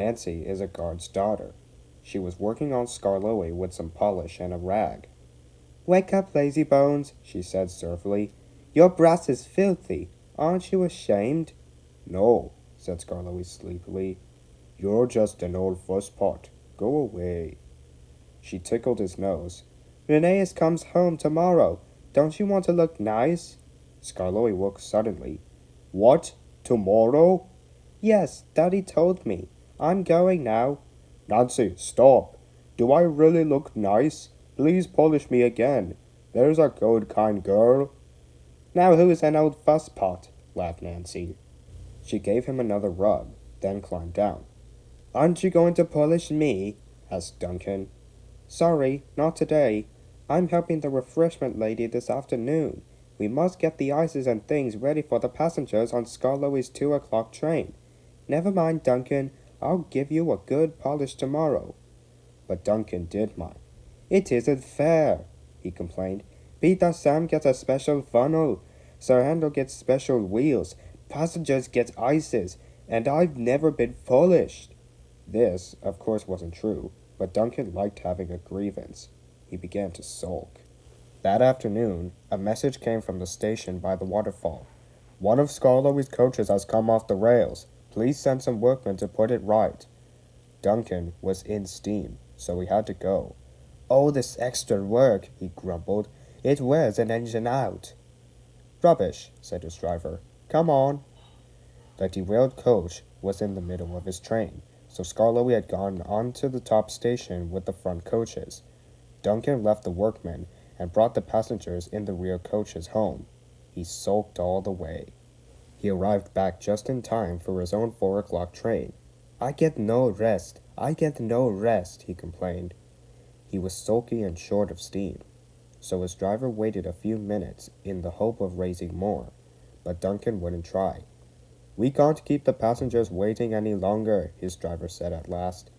Nancy is a guard's daughter. She was working on Skarloey with some polish and a rag. Wake up, lazy bones, she said surlily. Your brass is filthy. Aren't you ashamed? No, said Skarloey sleepily. You're just an old fusspot. Go away. She tickled his nose. Reneus comes home tomorrow. Don't you want to look nice? Skarloey woke suddenly. What? Tomorrow? Yes, Daddy told me. I'm going now. Nancy, stop. Do I really look nice? Please polish me again. There's a good kind girl. Now who's an old fusspot? Laughed Nancy. She gave him another rub, then climbed down. Aren't you going to polish me? Asked Duncan. Sorry, not today. I'm helping the refreshment lady this afternoon. We must get the ices and things ready for the passengers on Skarloey's 2 o'clock train. Never mind, Duncan. I'll give you a good polish tomorrow. But Duncan did mind. It isn't fair, he complained. Peter Sam gets a special funnel. Sir Handel gets special wheels. Passengers get ices. And I've never been polished. This, of course, wasn't true, but Duncan liked having a grievance. He began to sulk. That afternoon, a message came from the station by the waterfall. One of Skarloey's coaches has come off the rails. Please send some workmen to put it right. Duncan was in steam, so he had to go. Oh, this extra work, he grumbled. It wears an engine out. Rubbish, said his driver. Come on. The derailed coach was in the middle of his train, so Skarloey had gone on to the top station with the front coaches. Duncan left the workmen and brought the passengers in the rear coaches home. He sulked all the way. He arrived back just in time for his own 4 o'clock train. I get no rest, he complained. He was sulky and short of steam, so his driver waited a few minutes in the hope of raising more, but Duncan wouldn't try. We can't keep the passengers waiting any longer, his driver said at last.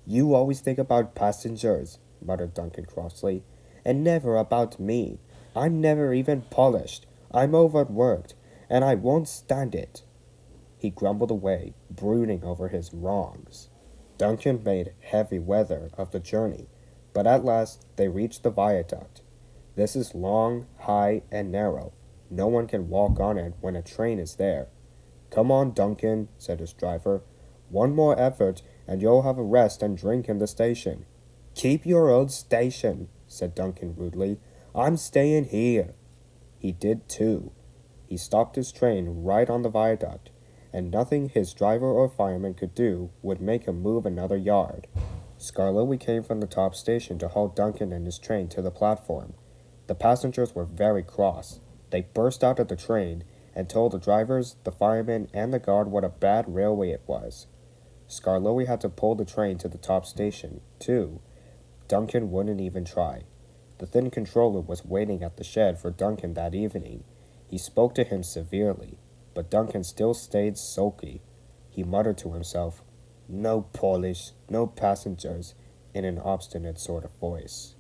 You always think about passengers, muttered Duncan crossly, and never about me. I'm never even polished. I'm overworked, and I won't stand it. He grumbled away, brooding over his wrongs. Duncan made heavy weather of the journey, but at last they reached the viaduct. This is long, high, and narrow. No one can walk on it when a train is there. Come on, Duncan, said his driver. One more effort, and you'll have a rest and drink in the station. Keep your old station, said Duncan rudely. I'm staying here. He did too. He stopped his train right on the viaduct, and nothing his driver or fireman could do would make him move another yard. Skarloey came from the top station to haul Duncan and his train to the platform. The passengers were very cross. They burst out of the train and told the drivers, the firemen, and the guard what a bad railway it was. Skarloey had to pull the train to the top station, too. Duncan wouldn't even try. The thin controller was waiting at the shed for Duncan that evening. He spoke to him severely, but Duncan still stayed sulky. He muttered to himself, No polish, no passengers, in an obstinate sort of voice.